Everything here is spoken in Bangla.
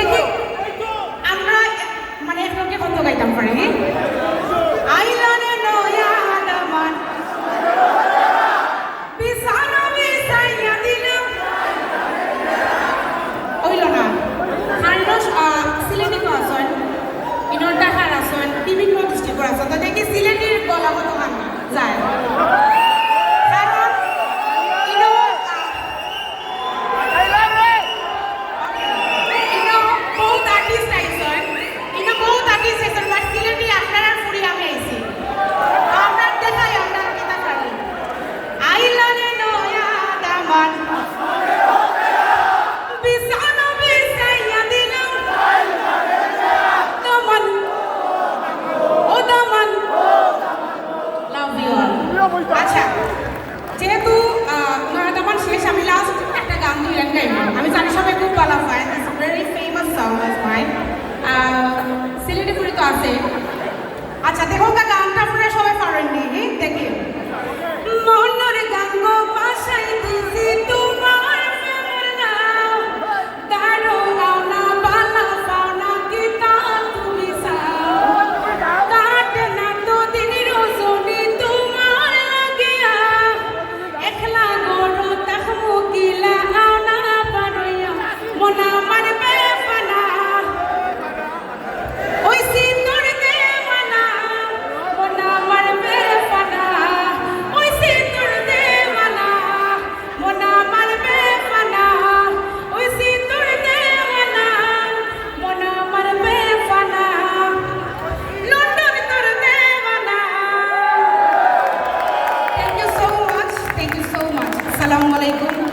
দেখি আমরা মানে একজনকে কত গাইতাম পারি আইলানে নয়া দামান বিছানা বিছাইয়া দিলাম ওইল না খান্ডস সিলেটি তো আসন ইনর ঢাকার আসন বিভিন্ন ডিস্ট্রিক্টর আসন তো দেখি সিলেটির গলা কত গান যায় আচ্ছা যেহেতু নয়াদামান শেষ আমি লাস্ট একটা গান দিলেন গাইব আমি জানি সবাই খুব ভালো পায় it's very famous song of mine Sylheti ফুরি তো আছে আচ্ছা দেখো গানটা আপনারা সবাই পারেননি দেখি মনের গাঙ্গ পাশাই দিছি তোমার প্রেমের নাম দারো গাওনা বালা পাওনা কি তা তুমি চাও কাটে না তো দিন রজনী তোমার লাগিয়া একলা গরো তাহমু কিলা আওনা পারইয়া মনা আমার বেফানা ওই সিন্দুর দেওয়ানা মনা আমার বেফানা ওই সিন্দুর দেওয়ানা মনা আমার বেফানা ওই সিন্দুর দেওয়ানা মনা আমার বেফানা লন্ডন তোর দেওয়ানা থ্যাংক ইউ সো মাচ আসসালামু আলাইকুম